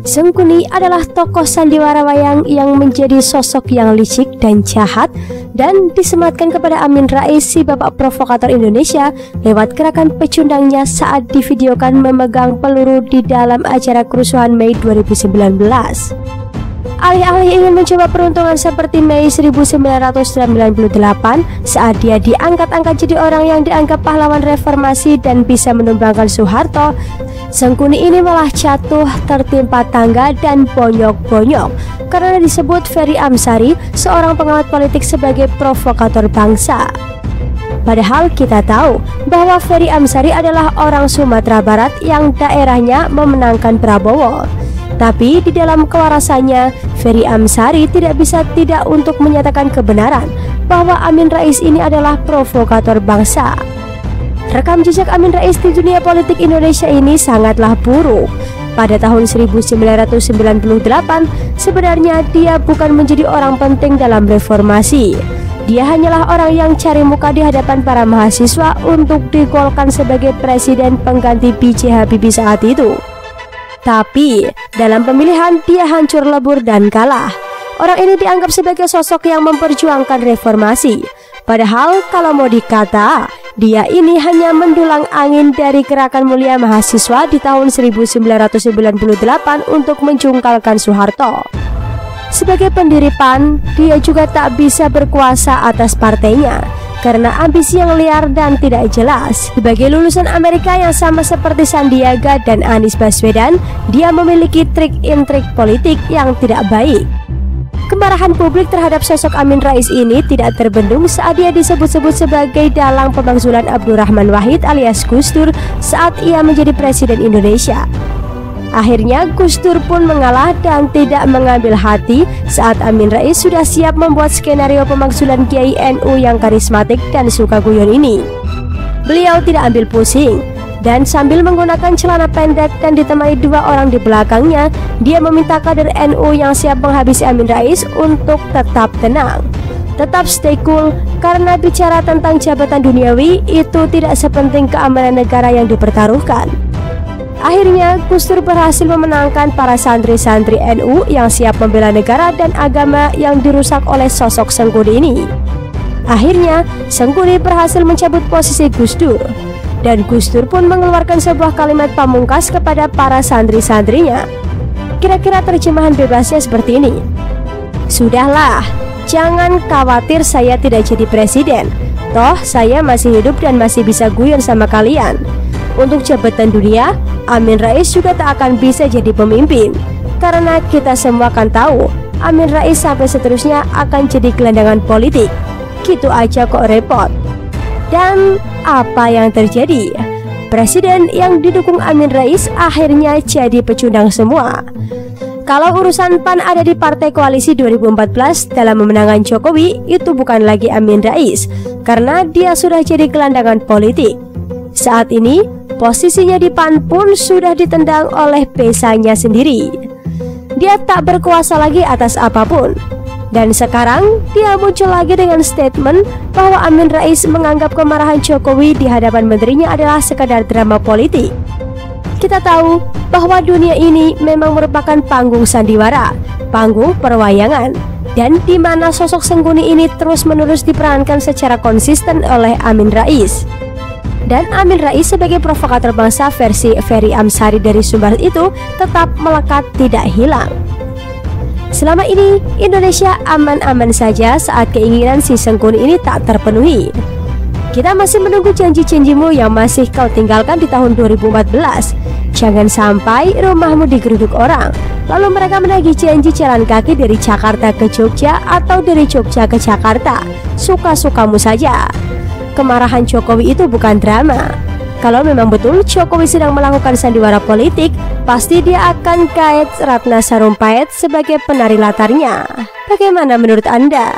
Sengkuni adalah tokoh sandiwara wayang yang menjadi sosok yang licik dan jahat dan disematkan kepada Amin Rais, si bapak provokator Indonesia, lewat gerakan pecundangnya saat divideokan memegang peluru di dalam acara kerusuhan Mei 2019. Alih-alih ingin mencoba peruntungan seperti Mei 1998 saat dia diangkat-angkat jadi orang yang dianggap pahlawan reformasi dan bisa menumbangkan Soeharto, Sengkuni ini malah jatuh tertimpa tangga dan bonyok-bonyok karena disebut Ferry Amsari, seorang pengamat politik, sebagai provokator bangsa. Padahal kita tahu bahwa Ferry Amsari adalah orang Sumatera Barat yang daerahnya memenangkan Prabowo. Tapi di dalam kewarasannya, Ferry Amsari tidak bisa tidak untuk menyatakan kebenaran bahwa Amin Rais ini adalah provokator bangsa. Rekam jejak Amin Rais di dunia politik Indonesia ini sangatlah buruk. Pada tahun 1998, sebenarnya dia bukan menjadi orang penting dalam reformasi. Dia hanyalah orang yang cari muka di hadapan para mahasiswa untuk digolkan sebagai presiden pengganti B.J. Habibie saat itu. Tapi dalam pemilihan dia hancur lebur dan kalah. Orang ini dianggap sebagai sosok yang memperjuangkan reformasi. Padahal kalau mau dikata, dia ini hanya mendulang angin dari gerakan mulia mahasiswa di tahun 1998 untuk menjungkalkan Soeharto. Sebagai pendiri PAN, dia juga tak bisa berkuasa atas partainya karena ambisi yang liar dan tidak jelas. Sebagai lulusan Amerika yang sama seperti Sandiaga dan Anies Baswedan, dia memiliki trik-intrik politik yang tidak baik. Kemarahan publik terhadap sosok Amin Rais ini tidak terbendung saat dia disebut-sebut sebagai dalang pemakzulan Abdurrahman Wahid alias Gus Dur saat ia menjadi presiden Indonesia. Akhirnya Gus Dur pun mengalah dan tidak mengambil hati saat Amin Rais sudah siap membuat skenario pemakzulan Kiai NU yang karismatik dan suka guyon ini. Beliau tidak ambil pusing dan sambil menggunakan celana pendek dan ditemani dua orang di belakangnya, dia meminta kader NU yang siap menghabisi Amin Rais untuk tetap tenang, tetap stay cool, karena bicara tentang jabatan duniawi itu tidak sepenting keamanan negara yang dipertaruhkan. Akhirnya Gus Dur berhasil memenangkan para santri-santri NU yang siap membela negara dan agama yang dirusak oleh sosok Sengkuni ini. Akhirnya Sengkuni berhasil mencabut posisi Gus Dur, dan Gus Dur pun mengeluarkan sebuah kalimat pamungkas kepada para santri-santrinya. Kira-kira terjemahan bebasnya seperti ini: "Sudahlah, jangan khawatir saya tidak jadi presiden. Toh saya masih hidup dan masih bisa guyon sama kalian. Untuk jabatan dunia, Amin Rais juga tak akan bisa jadi pemimpin. Karena kita semua akan tahu, Amin Rais sampai seterusnya akan jadi gelandangan politik. Gitu aja kok repot." Dan apa yang terjadi? Presiden yang didukung Amin Rais akhirnya jadi pecundang semua. Kalau urusan PAN ada di Partai Koalisi 2014 dalam memenangkan Jokowi, itu bukan lagi Amin Rais, karena dia sudah jadi gelandangan politik. Saat ini, posisinya di PAN pun sudah ditendang oleh pesanya sendiri. Dia tak berkuasa lagi atas apapun. Dan sekarang dia muncul lagi dengan statement bahwa Amin Rais menganggap kemarahan Jokowi di hadapan menterinya adalah sekadar drama politik. Kita tahu bahwa dunia ini memang merupakan panggung sandiwara, panggung perwayangan, dan di mana sosok Sengkuni ini terus-menerus diperankan secara konsisten oleh Amin Rais. Dan Amin Rais sebagai provokator bangsa versi Ferry Amsari dari Sumbar itu tetap melekat tidak hilang. Selama ini Indonesia aman-aman saja saat keinginan si Sengkuni ini tak terpenuhi. Kita masih menunggu janji-janjimu yang masih kau tinggalkan di tahun 2014. Jangan sampai rumahmu digeruduk orang, lalu mereka menagih janji jalan kaki dari Jakarta ke Jogja atau dari Jogja ke Jakarta. Suka-sukamu saja. Kemarahan Jokowi itu bukan drama. Kalau memang betul Jokowi sedang melakukan sandiwara politik, pasti dia akan kait Ratna Sarumpait sebagai penari latarnya. Bagaimana menurut Anda?